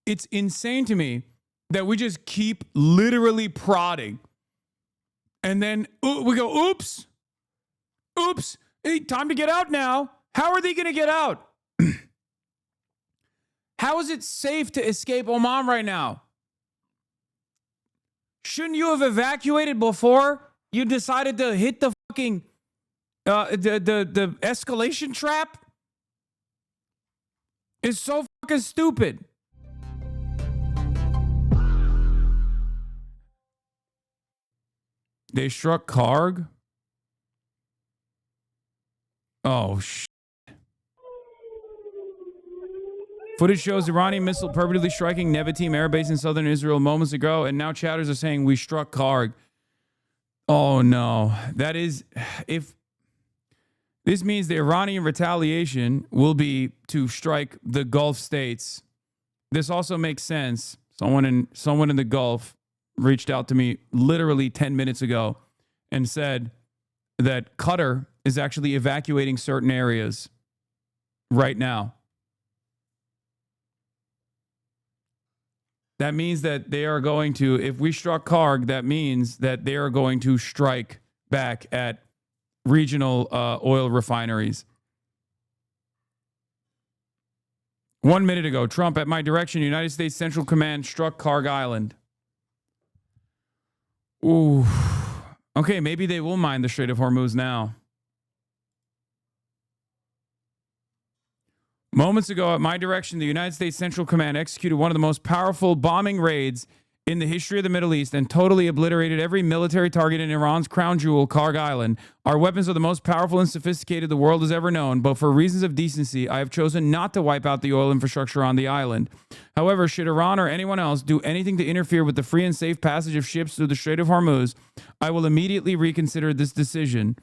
It's insane to me that we just keep literally prodding. And then we go, oops. Oops. Hey, time to get out now. How are they going to get out? How is it safe to escape Oman right now? Shouldn't you have evacuated before you decided to hit the fucking the escalation trap? It's so fucking stupid. They struck Kharg? Oh, shit. Footage shows Iranian missile purportedly striking Nevatim air base in southern Israel moments ago, and now chatters are saying we struck Kharg. Oh, no. That is, if this means the Iranian retaliation will be to strike the Gulf states. This also makes sense. Someone in the Gulf reached out to me literally 10 minutes ago and said that Qatar is actually evacuating certain areas right now. That means that they are going to, if we struck Kharg, that means that they are going to strike back at regional oil refineries. 1 minute ago, Trump, at my direction, United States Central Command struck Kharg Island. Ooh. Okay, maybe they will mine the Strait of Hormuz now. Moments ago, at my direction, the United States Central Command executed one of the most powerful bombing raids in the history of the Middle East and totally obliterated every military target in Iran's crown jewel, Kharg Island. Our weapons are the most powerful and sophisticated the world has ever known, but for reasons of decency, I have chosen not to wipe out the oil infrastructure on the island. However, should Iran or anyone else do anything to interfere with the free and safe passage of ships through the Strait of Hormuz, I will immediately reconsider this decision.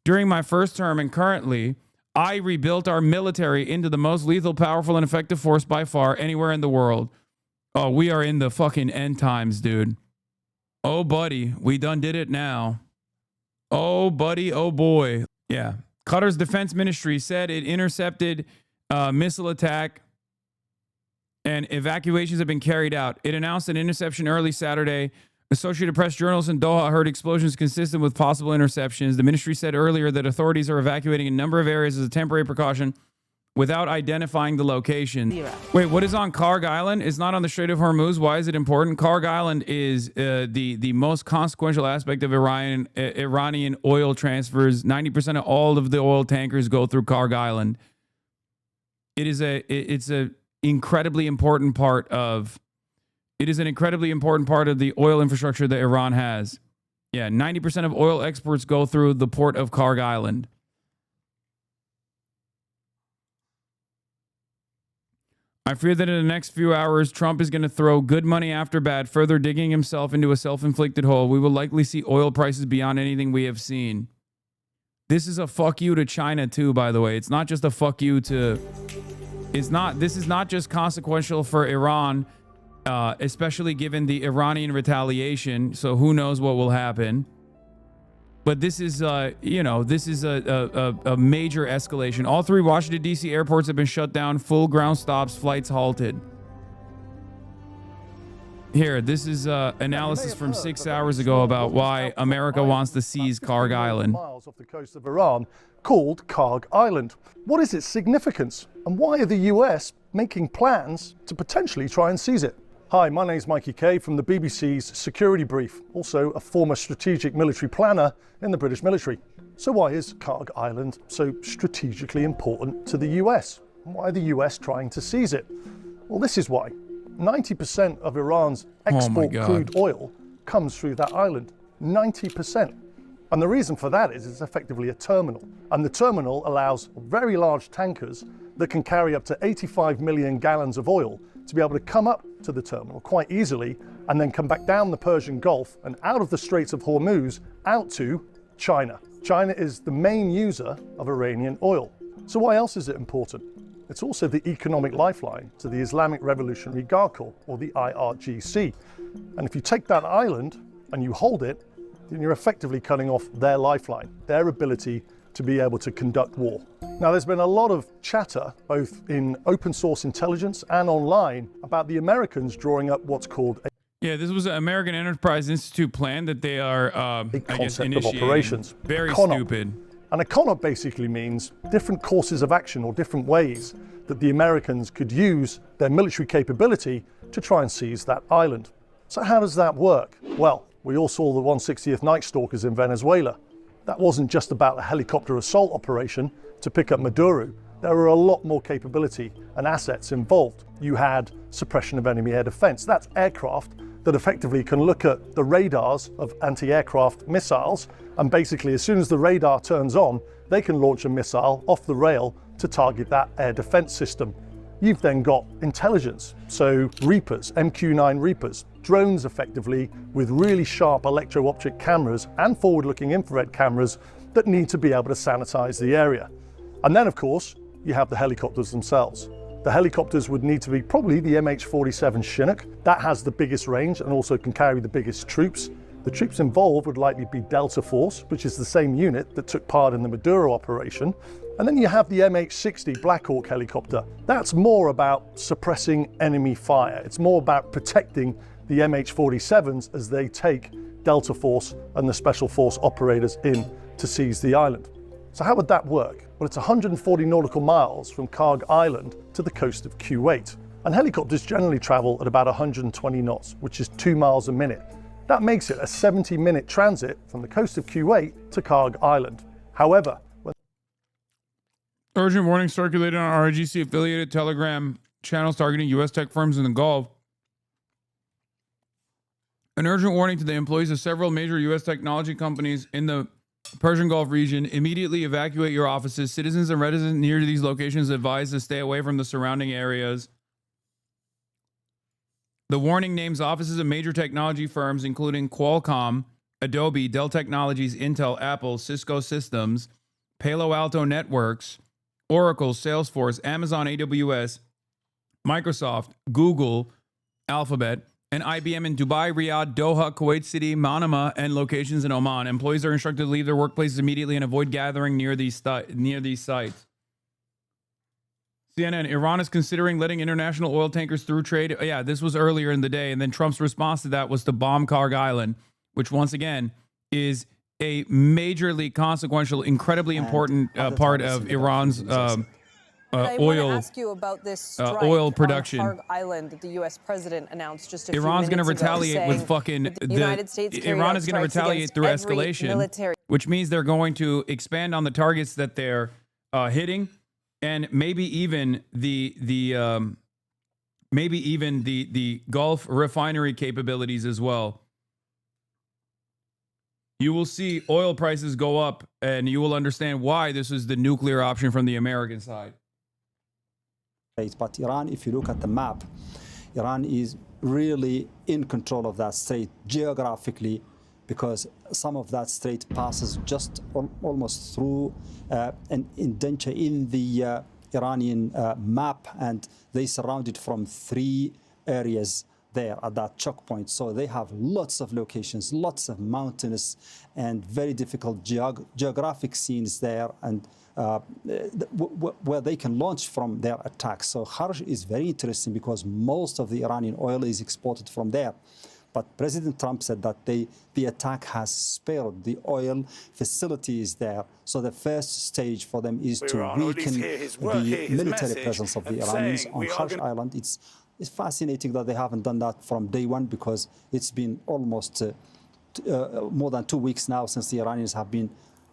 During my first term and currently, I rebuilt our military into the most lethal, powerful, and effective force by far anywhere in the world. Oh, we are in the fucking end times, dude. Oh, buddy, we done did it now. Oh, buddy, oh, boy. Yeah. Qatar's defense ministry said it intercepted a missile attack and evacuations have been carried out. It announced an interception early Saturday. Associated Press journalists in Doha heard explosions consistent with possible interceptions. The ministry said earlier that authorities are evacuating a number of areas as a temporary precaution without identifying the location. Wait, what is on Kharg Island? It's not on the Strait of Hormuz. Why is it important? Kharg Island is the most consequential aspect of Iranian oil transfers. 90% of all of the oil tankers go through Kharg Island. It's an incredibly important part of the oil infrastructure that Iran has. Yeah, 90% of oil exports go through the port of Kharg Island. I fear that in the next few hours, Trump is going to throw good money after bad, further digging himself into a self-inflicted hole. We will likely see oil prices beyond anything we have seen. This is a fuck you to China too, by the way. It's not just a fuck you to... This is not just consequential for Iran, especially given the Iranian retaliation. So who knows what will happen. But this is, a major escalation. All three Washington, D.C. airports have been shut down. Full ground stops, flights halted. Here, this is analysis from 6 hours ago about why America wants to seize Kharg Island. Miles off the coast of Iran, called Kharg Island. What is its significance, and why are the US making plans to potentially try and seize it? Hi, my name is Mikey Kay from the BBC's Security Brief, also a former strategic military planner in the British military. So why is Kharg Island so strategically important to the US? And why are the US trying to seize it? Well, this is why. 90% of Iran's export crude oil comes through that island. 90%. And the reason for that is it's effectively a terminal. And the terminal allows very large tankers that can carry up to 85 million gallons of oil to be able to come up to the terminal quite easily and then come back down the Persian Gulf and out of the Straits of Hormuz out to China. China is the main user of Iranian oil. So why else is it important? It's also the economic lifeline to the Islamic Revolutionary Guard Corps, or the IRGC. And if you take that island and you hold it, then you're effectively cutting off their lifeline, their ability to be able to conduct war. Now, there's been a lot of chatter, both in open source intelligence and online, about the Americans drawing up what's called a Yeah, this was an American Enterprise Institute plan that they are, I guess, concept of initiating. operations. Very CONOP. stupid. And a CONOP basically means different courses of action or different ways that the Americans could use their military capability to try and seize that island. So how does that work? Well, we all saw the 160th Night Stalkers in Venezuela. That wasn't just about a helicopter assault operation to pick up Maduro. There were a lot more capability and assets involved. You had suppression of enemy air defense. That's aircraft that effectively can look at the radars of anti-aircraft missiles, and basically as soon as the radar turns on, they can launch a missile off the rail to target that air defense system. You've then got intelligence, so Reapers, MQ-9 Reapers, drones effectively with really sharp electro-optic cameras and forward-looking infrared cameras that need to be able to sanitize the area. And then of course, you have the helicopters themselves. The helicopters would need to be probably the MH-47 Chinook. That has the biggest range and also can carry the biggest troops. The troops involved would likely be Delta Force, which is the same unit that took part in the Maduro operation. And then you have the MH-60 Black Hawk helicopter. That's more about suppressing enemy fire. It's more about protecting the MH-47s as they take Delta Force and the Special Force operators in to seize the island. So how would that work? Well, it's 140 nautical miles from Kharg Island to the coast of Kuwait. And helicopters generally travel at about 120 knots, which is 2 miles a minute. That makes it a 70-minute transit from the coast of Kuwait to Kharg Island. However, Urgent warning circulated on RIGC affiliated Telegram channels targeting U.S. tech firms in the Gulf. An urgent warning to the employees of several major U.S. technology companies in the Persian Gulf region. Immediately evacuate your offices. Citizens and residents near to these locations advised to stay away from the surrounding areas. The warning names offices of major technology firms including Qualcomm, Adobe, Dell Technologies, Intel, Apple, Cisco Systems, Palo Alto Networks, Oracle, Salesforce, Amazon AWS, Microsoft, Google, Alphabet, and IBM in Dubai, Riyadh, Doha, Kuwait City, Manama, and locations in Oman. Employees are instructed to leave their workplaces immediately and avoid gathering near these sites. CNN, Iran is considering letting international oil tankers through trade. Yeah, this was earlier in the day. And then Trump's response to that was to bomb Kharg Island, which once again is a majorly consequential, incredibly important part of Iran's oil. Ask you about this strike oil production. on Kharg Island that the U.S. president announced just a few Iran's minutes going to ago, retaliate with fucking the United States Iran is going to retaliate through escalation, which means they're going to expand on the targets that they're hitting, and maybe even the Gulf refinery capabilities as well. You will see oil prices go up, and you will understand why this is the nuclear option from the American side. But Iran, if you look at the map, Iran is really in control of that strait geographically, because some of that strait passes just almost through an indenture in the Iranian map, and they surround it from 3 areas there at that choke point. So they have lots of locations, lots of mountainous and very difficult geographic scenes there, and where they can launch from their attacks. So Kharg is very interesting because most of the Iranian oil is exported from there. But President Trump said that the attack has spared the oil facilities there. So the first stage for them is to weaken the military presence of the Iranians on Kharg Island. It's fascinating that they haven't done that from day one, because it's been almost more than 2 weeks now since the Iranians have been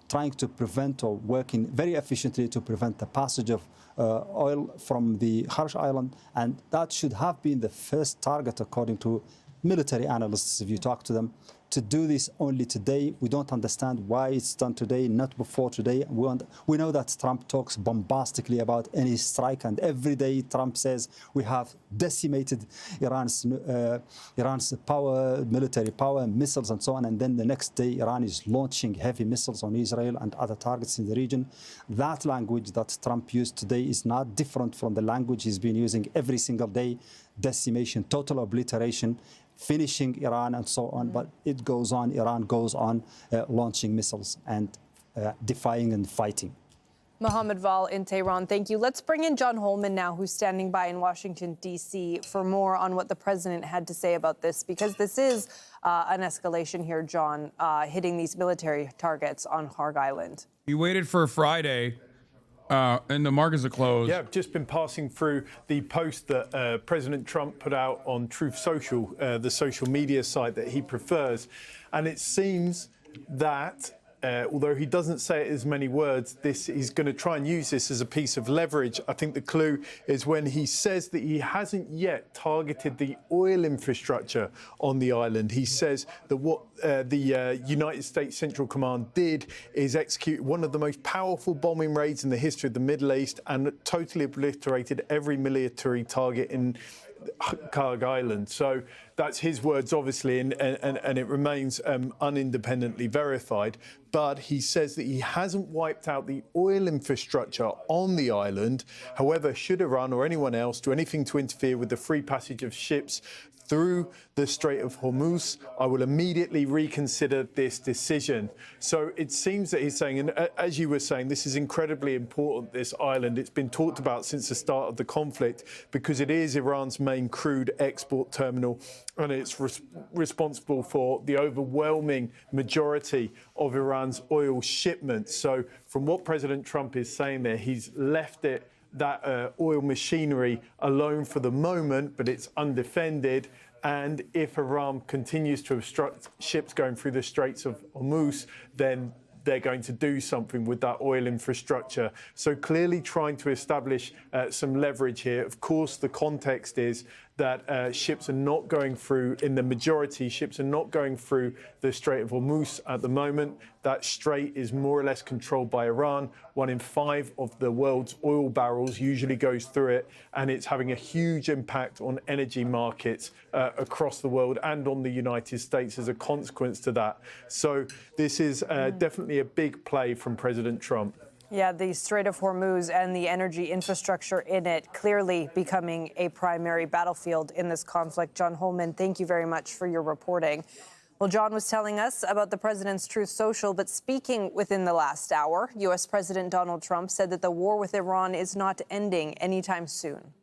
trying to prevent, or working very efficiently to prevent, the passage of oil from the Kharg Island. And that should have been the first target, according to military analysts, if you talk to them. To do this only today, we don't understand why it's done today, not before today. We know that Trump talks bombastically about any strike, and every day Trump says we have decimated Iran's power, military power, missiles and so on, and then the next day Iran is launching heavy missiles on Israel and other targets in the region. That language that Trump used today is not different from the language he's been using every single day: decimation, total obliteration, finishing Iran and so on. But it goes on, Iran goes on launching missiles. And defying and fighting. Mohammed Val in Tehran, thank you. Let's bring in John Holman now, who's standing by in Washington, D.C., for more on what the president had to say about this, because this is an escalation here, John, hitting these military targets on Kharg Island. He waited for Friday, and the markets are closed. Yeah, I've just been passing through the post that President Trump put out on Truth Social, the social media site that he prefers. And it seems that although he doesn't say it as many words, he's going to try and use this as a piece of leverage. I think the clue is when he says that he hasn't yet targeted the oil infrastructure on the island. He says that what the United States Central Command did is execute one of the most powerful bombing raids in the history of the Middle East and totally obliterated every military target in Kharg Island. So that's his words, obviously, and it remains unindependently verified. But he says that he hasn't wiped out the oil infrastructure on the island. However, should Iran or anyone else do anything to interfere with the free passage of ships through the Strait of Hormuz, I will immediately reconsider this decision. So it seems that he's saying, and as you were saying, this is incredibly important, this island. It's been talked about since the start of the conflict because it is Iran's main crude export terminal, and it's responsible for the overwhelming majority of Iran's oil shipments. So from what President Trump is saying there, he's left that oil machinery alone for the moment, but it's undefended. And if Iran continues to obstruct ships going through the Straits of Hormuz, then they're going to do something with that oil infrastructure. So clearly trying to establish some leverage here. Of course, the context is that ships are not going through, in the majority, ships are not going through the Strait of Hormuz at the moment. That strait is more or less controlled by Iran. 1 in 5 of the world's oil barrels usually goes through it, and it's having a huge impact on energy markets across the world and on the United States as a consequence to that. So this is definitely a big play from President Trump. Yeah, the Strait of Hormuz and the energy infrastructure in it clearly becoming a primary battlefield in this conflict. John Holman, thank you very much for your reporting. Well, John was telling us about the president's Truth Social, but speaking within the last hour, U.S. President Donald Trump said that the war with Iran is not ending anytime soon.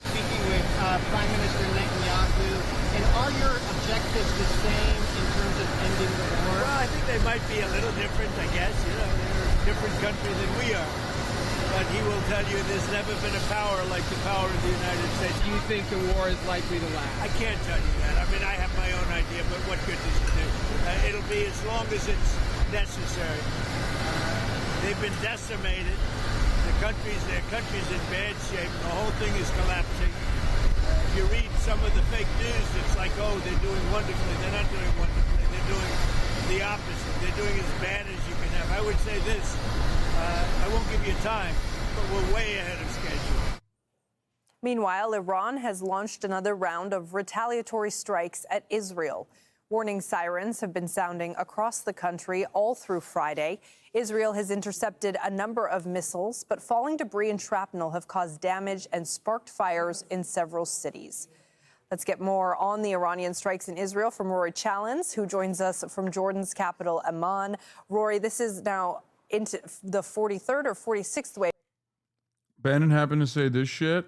Speaking with Prime Minister Netanyahu, and are your objectives the same in terms of ending the war? Well, I think they might be a little different, I guess. You know, they're a different country than we are. But he will tell you there's never been a power like the power of the United States. Do you think the war is likely to last? I can't tell you that. I mean, I have my own idea, but what good does it do? It'll be as long as it's necessary. They've been decimated. Their country's in bad shape. The whole thing is collapsing. If you read some of the fake news, it's like, oh, they're doing wonderfully. They're not doing wonderfully. They're doing the opposite. They're doing as bad as you can have. I would say this. I won't give you time, but we're way ahead of schedule. Meanwhile, Iran has launched another round of retaliatory strikes at Israel. Warning sirens have been sounding across the country all through Friday. Israel has intercepted a number of missiles, but falling debris and shrapnel have caused damage and sparked fires in several cities. Let's get more on the Iranian strikes in Israel from Rory Challens, who joins us from Jordan's capital, Amman. Rory, this is now into the 43rd or 46th wave. Bannon happened to say this shit.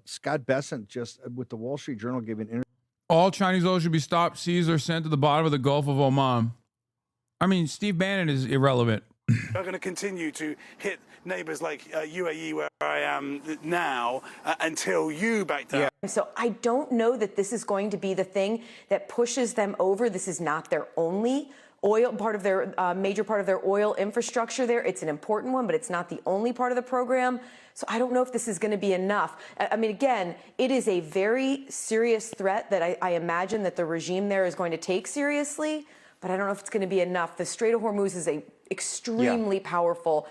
Scott Bessent just with the Wall Street Journal gave an interview. All Chinese oil should be stopped, seized, or sent to the bottom of the Gulf of Oman. I mean, Steve Bannon is irrelevant. Are going to continue to hit neighbors like UAE, where I am now, until you back down. Yeah. So I don't know that this is going to be the thing that pushes them over. This is not their only oil part of their major part of their oil infrastructure there. It's an important one, but it's not the only part of the program. So I don't know if this is going to be enough. I mean, again, it is a very serious threat that I imagine that the regime there is going to take seriously, but I don't know if it's going to be enough. The Strait of Hormuz is a extremely powerful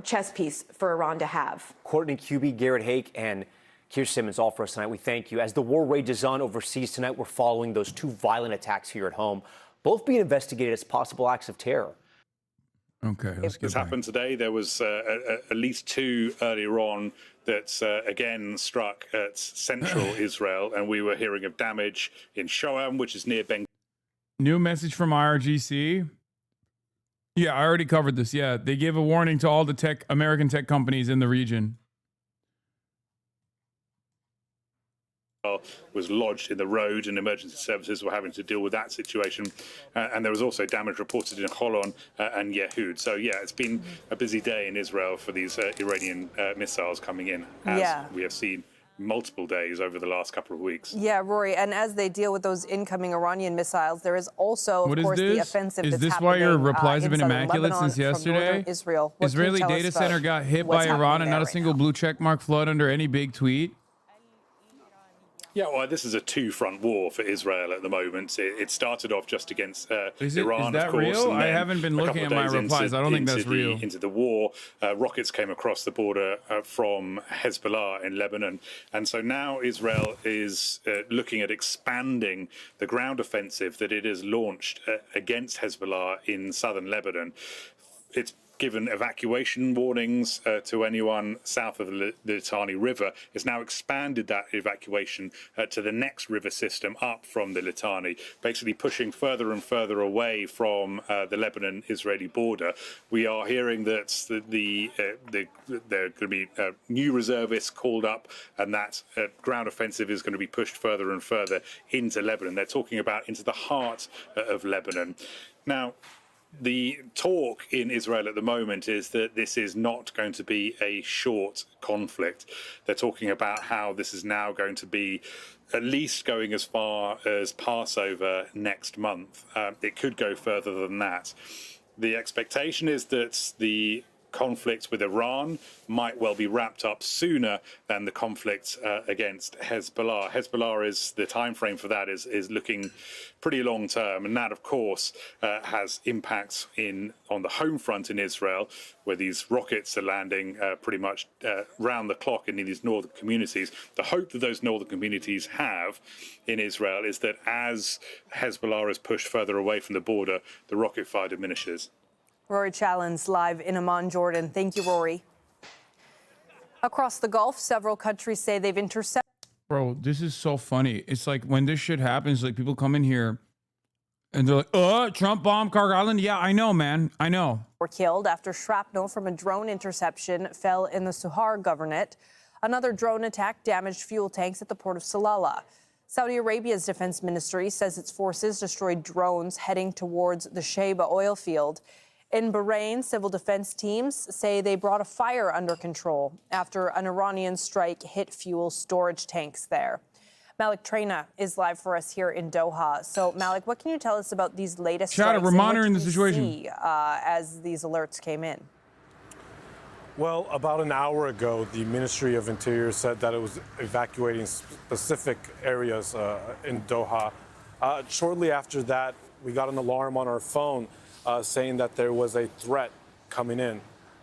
chess piece for Iran to have. Courtney Kuby, Garrett Hake, and Keir Simmons, all for us tonight. We thank you. As the war rages on overseas tonight, we're following those 2 violent attacks here at home, both being investigated as possible acts of terror. Okay, let's get this back. happened today. There was at least 2 earlier on that again struck at central Israel, and we were hearing of damage in Shoam, which is near Ben. New message from IRGC. Yeah, I already covered this. Yeah, they gave a warning to all the American tech companies in the region. Was lodged in the road, and emergency services were having to deal with that situation. And there was also damage reported in Holon and Yehud. So, yeah, it's been a busy day in Israel for these Iranian missiles coming in, as we have seen multiple days over the last couple of weeks. Yeah, Rory, and as they deal with those incoming Iranian missiles, there is also, of course, the offensive that's happening. Is this why your replies have been immaculate since yesterday? Israel. Israeli data center got hit by Iran and not a single blue checkmark flood under any big tweet? Yeah, well, this is a two-front war for Israel at the moment. It started off just against Iran, is that of course. Real? And I haven't been looking at my replies. I don't think that's real. Into the war, rockets came across the border from Hezbollah in Lebanon. And so now Israel is looking at expanding the ground offensive that it has launched against Hezbollah in southern Lebanon. It's given evacuation warnings to anyone south of the Litani River. It's now expanded that evacuation to the next river system up from the Litani, basically pushing further and further away from the Lebanon-Israeli border. We are hearing that there are going to be new reservists called up, and that ground offensive is going to be pushed further and further into Lebanon. They're talking about into the heart of Lebanon. Now, the talk in Israel at the moment is that this is not going to be a short conflict. They're talking about how this is now going to be at least going as far as Passover next month. It could go further than that. The expectation is that the conflict with Iran might well be wrapped up sooner than the conflict against Hezbollah. Hezbollah is the time frame for that is looking pretty long term, and that of course has impacts on the home front in Israel, where these rockets are landing pretty much round the clock in these northern communities. The hope that those northern communities have in Israel is that as Hezbollah is pushed further away from the border, the rocket fire diminishes. Rory Challens live in Amman, Jordan. Thank you, Rory. Across the Gulf, several countries say they've intercepted. Bro, this is so funny. It's like when this shit happens, like people come in here and they're like, Trump bombed Kharg Island. Yeah, I know, man. I know. Were killed after shrapnel from a drone interception fell in the Suhar Governorate. Another drone attack damaged fuel tanks at the port of Salalah. Saudi Arabia's defense ministry says its forces destroyed drones heading towards the Sheba oil field. In Bahrain, civil defense teams say they brought a fire under control after an Iranian strike hit fuel storage tanks there. Malik Traina is live for us here in Doha. So, Malik, what can you tell us about these latest strikes? We're monitoring the situation as these alerts came in. Well, about an hour ago, the Ministry of Interior said that it was evacuating specific areas in Doha. Shortly after that, we got an alarm on our phone saying that there was a threat coming in,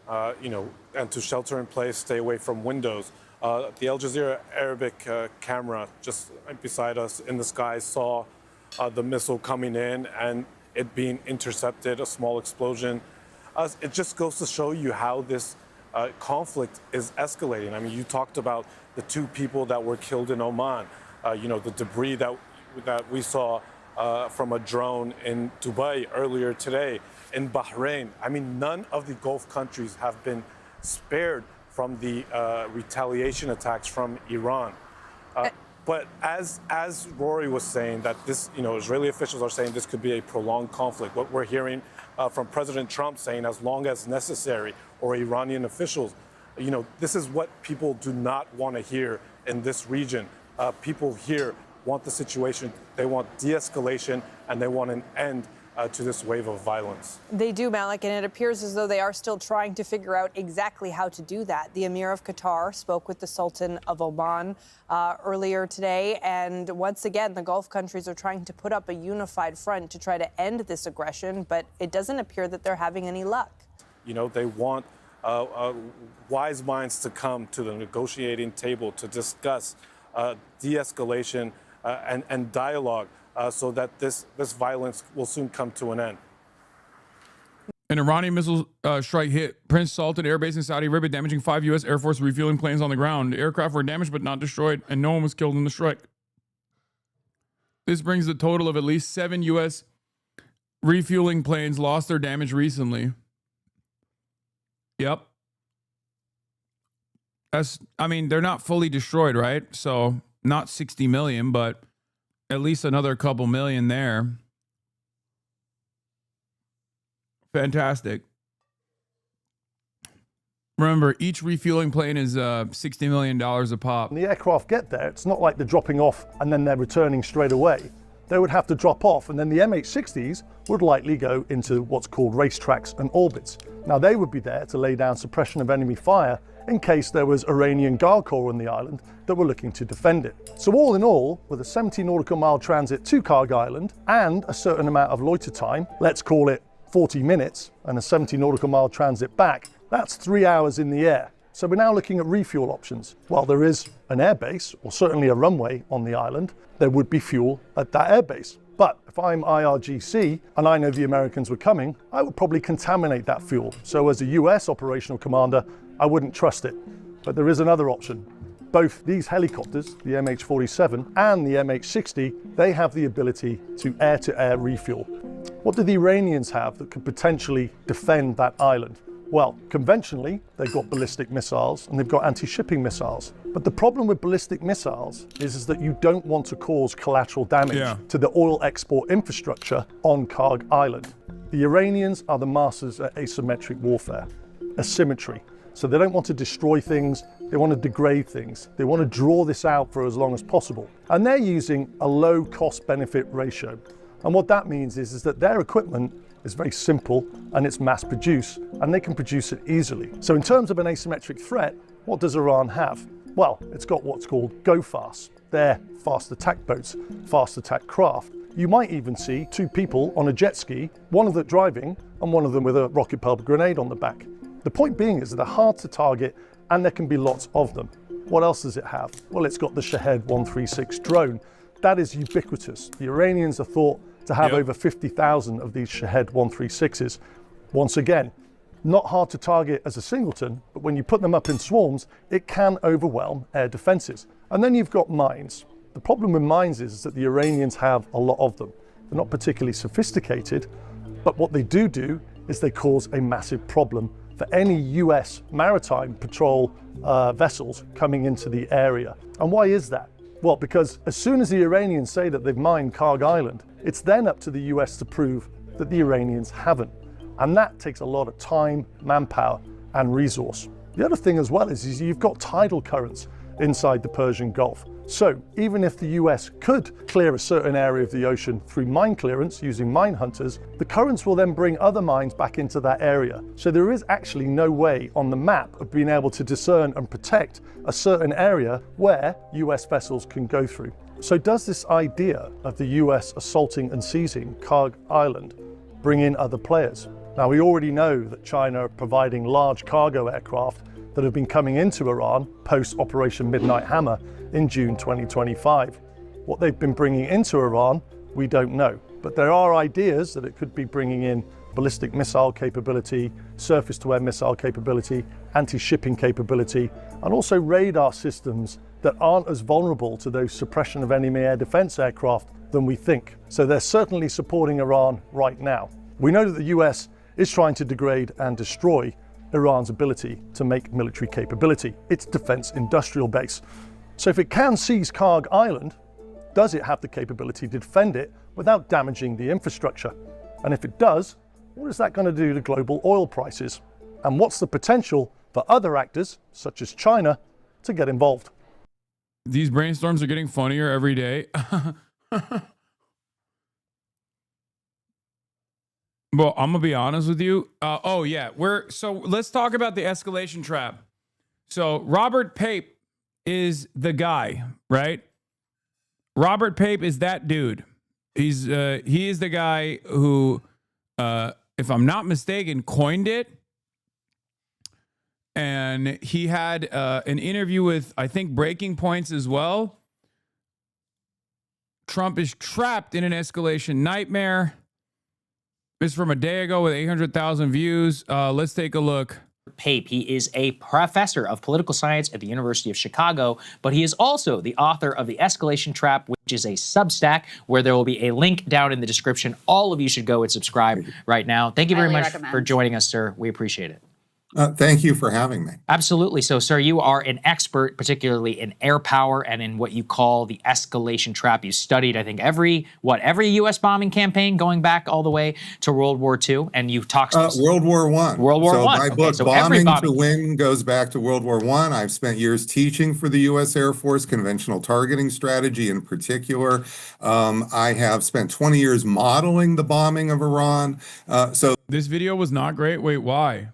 and to shelter in place, stay away from windows. The Al Jazeera Arabic camera just beside us in the sky saw the missile coming in and it being intercepted, a small explosion. It just goes to show you how this conflict is escalating. I mean, you talked about the two people that were killed in Oman, the debris that we saw from a drone in Dubai earlier today, in Bahrain. I mean, none of the Gulf countries have been spared from the retaliation attacks from Iran. But as Rory was saying, that this, Israeli officials are saying this could be a prolonged conflict. What we're hearing from President Trump saying, as long as necessary, or Iranian officials, this is what people do not want to hear in this region. People here want the situation, they want de-escalation, and they want an end to this wave of violence. They do, Malik, and it appears as though they are still trying to figure out exactly how to do that. The Emir of Qatar spoke with the Sultan of Oman earlier today, and once again, the Gulf countries are trying to put up a unified front to try to end this aggression, but it doesn't appear that they're having any luck. They want wise minds to come to the negotiating table to discuss de-escalation and dialogue so that this violence will soon come to an end. An Iranian missile strike hit Prince Sultan Air Base in Saudi Arabia, damaging 5 U.S. Air Force refueling planes on the ground. The aircraft were damaged but not destroyed, and no one was killed in the strike. This brings the total of at least 7 U.S. refueling planes lost their damage recently. Yep. I mean, they're not fully destroyed, right? So not 60 million, but at least another couple million there. Fantastic. Remember, each refueling plane is $60 million a pop. When the aircraft get there, it's not like they're dropping off and then they're returning straight away. They would have to drop off, and then the MH-60s would likely go into what's called racetracks and orbits. Now, they would be there to lay down suppression of enemy fire in case there was Iranian Guard Corps on the island that were looking to defend it. So all in all, with a 70 nautical mile transit to Kharg Island and a certain amount of loiter time, let's call it 40 minutes, and a 70 nautical mile transit back, that's 3 hours in the air. So we're now looking at refuel options. While there is an airbase, or certainly a runway on the island, there would be fuel at that airbase. But if I'm IRGC and I know the Americans were coming, I would probably contaminate that fuel. So as a US operational commander, I wouldn't trust it. But there is another option. Both these helicopters, the MH-47 and the MH-60, they have the ability to air-to-air refuel. What do the Iranians have that could potentially defend that island? Well, conventionally, they've got ballistic missiles and they've got anti-shipping missiles. But the problem with ballistic missiles is that you don't want to cause collateral damage to the oil export infrastructure on Kharg Island. The Iranians are the masters at asymmetric warfare, asymmetry. So they don't want to destroy things, they want to degrade things. They want to draw this out for as long as possible. And they're using a low cost-benefit ratio. And what that means is that their equipment is very simple and it's mass produced and they can produce it easily. So in terms of an asymmetric threat, what does Iran have? Well, it's got what's called go fast. They're fast attack boats, fast attack craft. You might even see two people on a jet ski, one of them driving and one of them with a rocket propelled grenade on the back. The point being is that they're hard to target and there can be lots of them. What else does it have? Well, it's got the Shahed 136 drone. That is ubiquitous. The Iranians are thought to have over 50,000 of these Shahed 136s. Once again, not hard to target as a singleton, but when you put them up in swarms, it can overwhelm air defenses. And then you've got mines. The problem with mines is that the Iranians have a lot of them. They're not particularly sophisticated, but what they do is they cause a massive problem for any US maritime patrol vessels coming into the area. And why is that? Well, because as soon as the Iranians say that they've mined Kharg Island, it's then up to the US to prove that the Iranians haven't. And that takes a lot of time, manpower, and resource. The other thing as well is you've got tidal currents inside the Persian Gulf. So even if the US could clear a certain area of the ocean through mine clearance using mine hunters, the currents will then bring other mines back into that area. So there is actually no way on the map of being able to discern and protect a certain area where US vessels can go through. So does this idea of the US assaulting and seizing Kharg Island bring in other players? Now, we already know that China are providing large cargo aircraft that have been coming into Iran post Operation Midnight Hammer in June 2025. What they've been bringing into Iran, we don't know. But there are ideas that it could be bringing in ballistic missile capability, surface-to-air missile capability, anti-shipping capability, and also radar systems that aren't as vulnerable to those suppression of enemy air defense aircraft than we think. So they're certainly supporting Iran right now. We know that the US is trying to degrade and destroy Iran's ability to make military capability, its defense industrial base. So if it can seize Kharg Island, does it have the capability to defend it without damaging the infrastructure? And if it does, what is that going to do to global oil prices? And what's the potential for other actors, such as China, to get involved? These brainstorms are getting funnier every day. Well, I'm gonna be honest with you. So let's talk about the escalation trap. So Robert Pape is the guy, right? Robert Pape is that dude. He is the guy who, if I'm not mistaken, coined it. And he had an interview with, I think, Breaking Points as well. Trump is trapped in an escalation nightmare. This is from a day ago with 800,000 views. Let's take a look. Pape. He is a professor of political science at the University of Chicago, but he is also the author of The Escalation Trap, which is a Substack where there will be a link down in the description. All of you should go and subscribe right now. Thank you very much for joining us, sir. We appreciate it. Thank you for having me. Absolutely. So, sir, you are an expert, particularly in air power and in what you call the escalation trap. You studied, I think, every U.S. bombing campaign going back all the way to World War II, and you've talked World War I. World War I. My book, Bombing to Win, goes back to World War I. I've spent years teaching for the U.S. Air Force, conventional targeting strategy in particular. I have spent 20 years modeling the bombing of Iran. So this video was not great. Wait, why?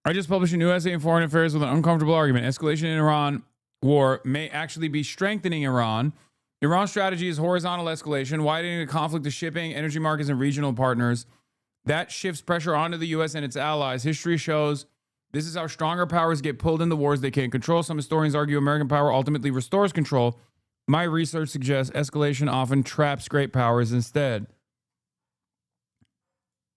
I just published a new essay in Foreign Affairs with an uncomfortable argument. Escalation in Iran war may actually be strengthening Iran. Iran's strategy is horizontal escalation, widening the conflict to shipping, energy markets, and regional partners. That shifts pressure onto the U.S. and its allies. History shows this is how stronger powers get pulled into wars they can't control. Some historians argue American power ultimately restores control. My research suggests escalation often traps great powers instead.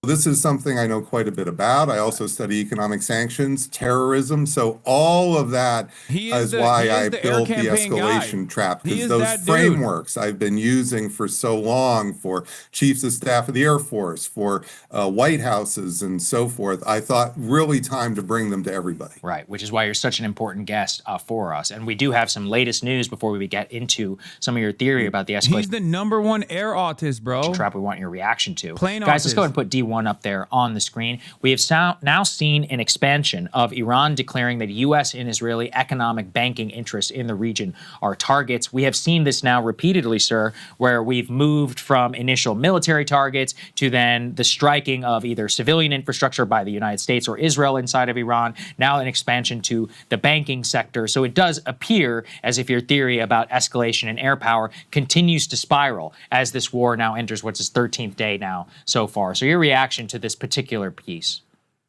This is something I know quite a bit about. I also study economic sanctions, terrorism. So all of that is why I built the escalation trap, because those frameworks I've been using for so long for chiefs of staff of the Air Force, for White Houses and so forth, I thought really time to bring them to everybody. Right, which is why you're such an important guest for us. And we do have some latest news before we get into some of your theory about the escalation. He's the #1 air autist, bro. Trap we want your reaction to. Plain Guys, autist. Let's go ahead and put D1 up there on the screen. We have now seen an expansion of Iran declaring that U.S. and Israeli economic banking interests in the region are targets. We have seen this now repeatedly, sir, where we've moved from initial military targets to then the striking of either civilian infrastructure by the United States or Israel inside of Iran, now an expansion to the banking sector. So it does appear as if your theory about escalation and air power continues to spiral as this war now enters what's its 13th day now so far. So your reaction to this particular piece?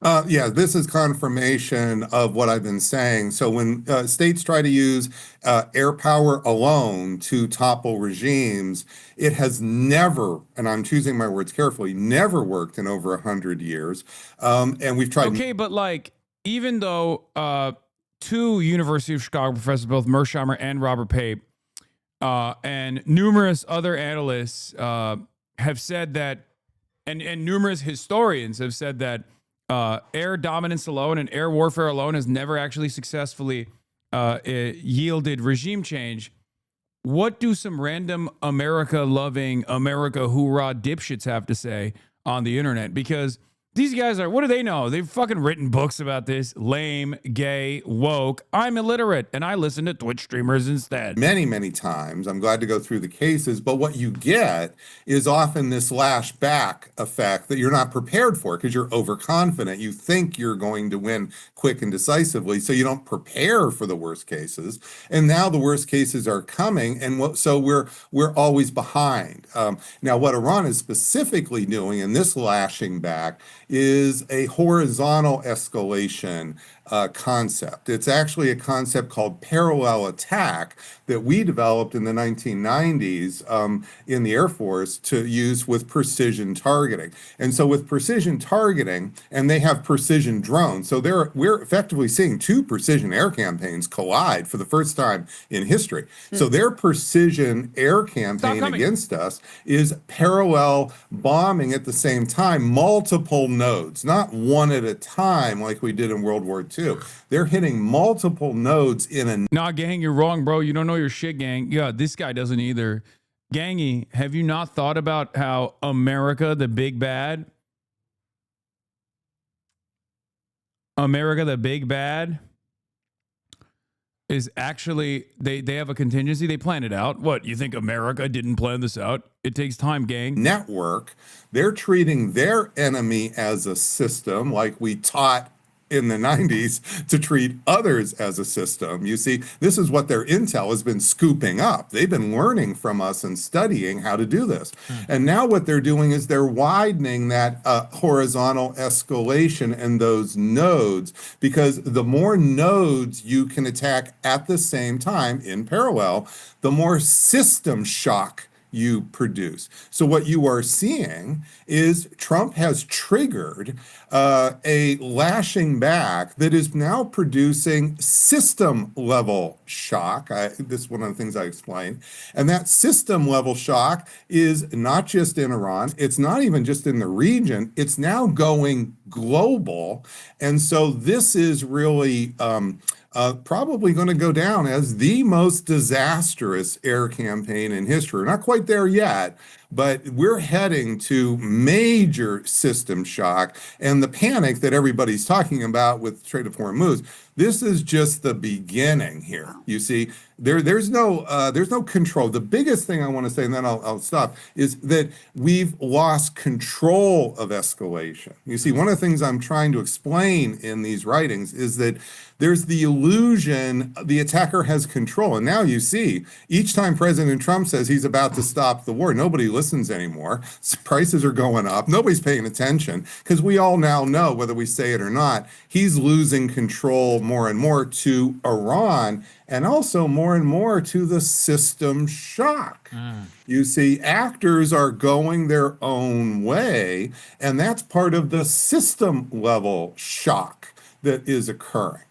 Yeah, this is confirmation of what I've been saying. So when states try to use air power alone to topple regimes, it has never, and I'm choosing my words carefully, never worked in over 100 years. And we've tried. Okay, but like, even though two University of Chicago professors, both Mersheimer and Robert Pape, and numerous other analysts have said that, and numerous historians have said that air dominance alone and air warfare alone has never actually successfully yielded regime change. What do some random America-loving, America hoorah dipshits have to say on the internet? Because these guys are, what do they know? They've fucking written books about this. Lame, gay, woke. I'm illiterate, and I listen to Twitch streamers instead. Many, many times. I'm glad to go through the cases, but what you get is often this lash back effect that you're not prepared for because you're overconfident. You think you're going to win quick and decisively, so you don't prepare for the worst cases. And now the worst cases are coming, and so we're always behind. Now, what Iran is specifically doing in this lashing back is a horizontal escalation concept. It's actually a concept called parallel attack that we developed in the 1990s in the Air Force to use with precision targeting. And so with precision targeting, and they have precision drones, so we're effectively seeing two precision air campaigns collide for the first time in history. So their precision air campaign against us is parallel bombing at the same time, multiple nodes, not one at a time like we did in World War II. They're hitting multiple nodes in a... Nah, gang, you're wrong, bro. You don't know your shit, gang. Yeah, this guy doesn't either. Gangy, have you not thought about how America, the big bad, is actually, they have a contingency. They plan it out. What, you think America didn't plan this out? It takes time, gang. Network. They're treating their enemy as a system like we taught in the 90s to treat others as a system. You see, this is what their intel has been scooping up. They've been learning from us and studying how to do this. And now what they're doing is they're widening that horizontal escalation and those nodes, because the more nodes you can attack at the same time in parallel, the more system shock you produce. So what you are seeing is Trump has triggered a lashing back that is now producing system level shock. This is one of the things I explained. And that system level shock is not just in Iran. It's not even just in the region. It's now going global. And so this is really probably going to go down as the most disastrous air campaign in history. We're not quite there yet, but we're heading to major system shock. And the panic that everybody's talking about with Strait of Hormuz, this is just the beginning here. You see, there's no control. The biggest thing I want to say, and then I'll stop, is that we've lost control of escalation. You see, one of the things I'm trying to explain in these writings is that there's the illusion the attacker has control. And now you see, each time President Trump says he's about to stop the war, nobody listens anymore. Prices are going up. Nobody's paying attention because we all now know, whether we say it or not, he's losing control more and more to Iran, and also more and more to the system shock. You see, actors are going their own way, and that's part of the system level shock that is occurring.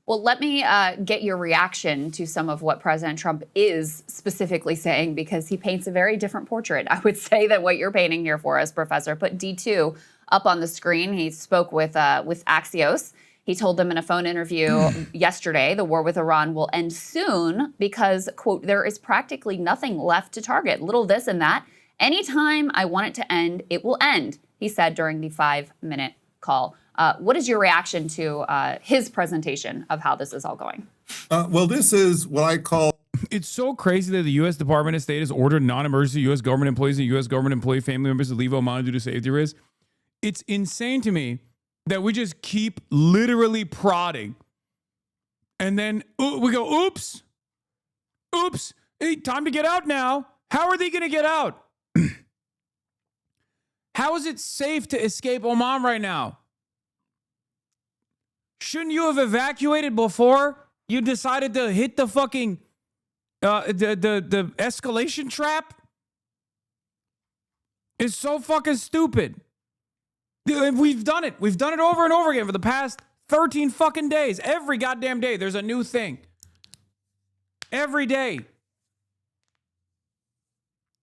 Well, let me get your reaction to some of what President Trump is specifically saying, because he paints a very different portrait, I would say, than what you're painting here for us, Professor. Put D2 up on the screen. He spoke with Axios. He told them in a phone interview yesterday, the war with Iran will end soon because, quote, there is practically nothing left to target. Little this and that. Anytime I want it to end, it will end, he said during the 5-minute call. What is your reaction to his presentation of how this is all going? Well, this is what I call... It's so crazy that the U.S. Department of State has ordered non-emergency U.S. government employees and U.S. government employee family members to leave Oman due to safety risks. It's insane to me that we just keep literally prodding. And then we go, oops, hey, time to get out now. How are they going to get out? How is it safe to escape Oman right now? Shouldn't you have evacuated before you decided to hit the fucking the escalation trap? It's so fucking stupid. We've done it. We've done it over and over again for the past 13 fucking days. Every goddamn day, there's a new thing. Every day.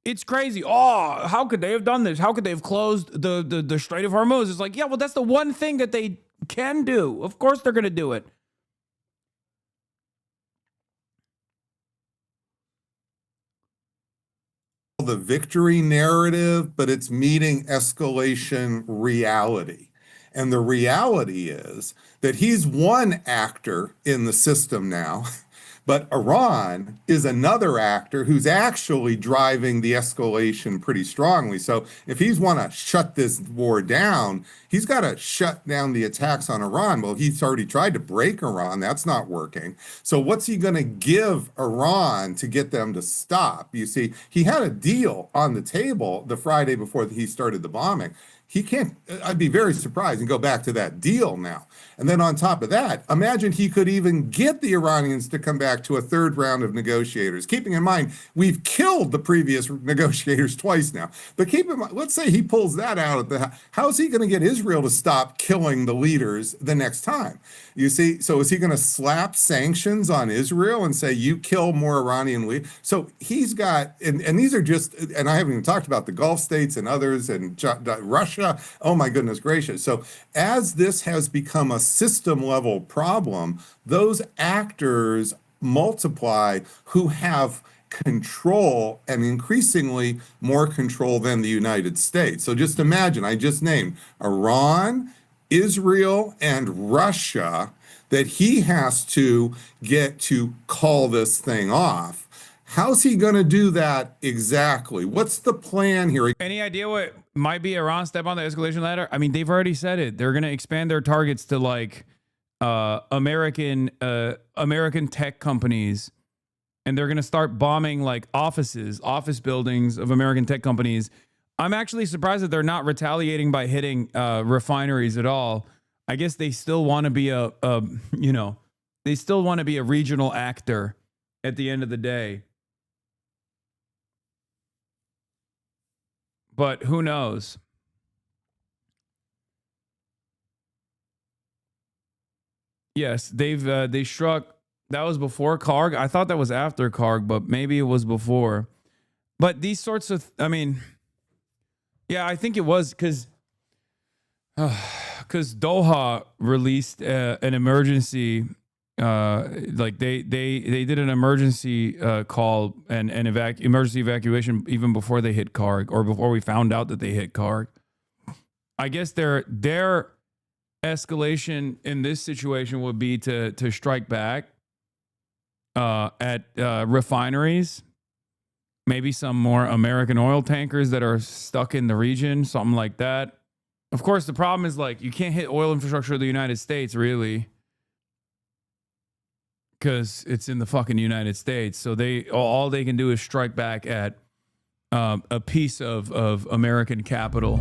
It's crazy. Oh, how could they have done this? How could they have closed the Strait of Hormuz? It's like, yeah, well, that's the one thing that they can do. Of course they're going to do it. The victory narrative, but it's meeting escalation reality. And the reality is that he's one actor in the system now, but Iran is another actor who's actually driving the escalation pretty strongly. So if he's want to shut this war down, he's got to shut down the attacks on Iran. Well, he's already tried to break Iran. That's not working. So what's he going to give Iran to get them to stop? You see, he had a deal on the table the Friday before he started the bombing. He can't, I'd be very surprised and go back to that deal now. And then on top of that, imagine he could even get the Iranians to come back to a third round of negotiators. Keeping in mind, we've killed the previous negotiators twice now. But keep in mind, let's say he pulls that out of how's he going to get Israel to stop killing the leaders the next time? You see, so is he going to slap sanctions on Israel and say, you kill more Iranian leaders? So he's got, and these are just, and I haven't even talked about the Gulf states and others and Russia. Oh my goodness gracious. So as this has become a system level problem, those actors multiply who have control, and increasingly more control than the United States. So just imagine, I just named Iran, Israel, and Russia, that he has to get to call this thing off. How's he going to do that exactly? What's the plan here? Any idea what might be Iran's step on the escalation ladder? I mean, they've already said it. They're going to expand their targets to like American tech companies, and they're going to start bombing like office buildings of American tech companies. I'm actually surprised that they're not retaliating by hitting refineries at all. I guess they still want to be they still want to be a regional actor at the end of the day. but who knows? Yes, they struck. That was before Kharg. I thought that was after Kharg, but maybe it was before. But these sorts of, I mean, yeah, I think it was because Doha released an emergency, like they did an emergency call and emergency evacuation even before they hit Kharg, or before we found out that they hit Kharg. I guess their escalation in this situation would be to strike back at refineries, maybe some more American oil tankers that are stuck in the region, something like that. Of course, the problem is, like, you can't hit oil infrastructure of the United States, really, because it's in the fucking United States. So all they can do is strike back at a piece of American capital.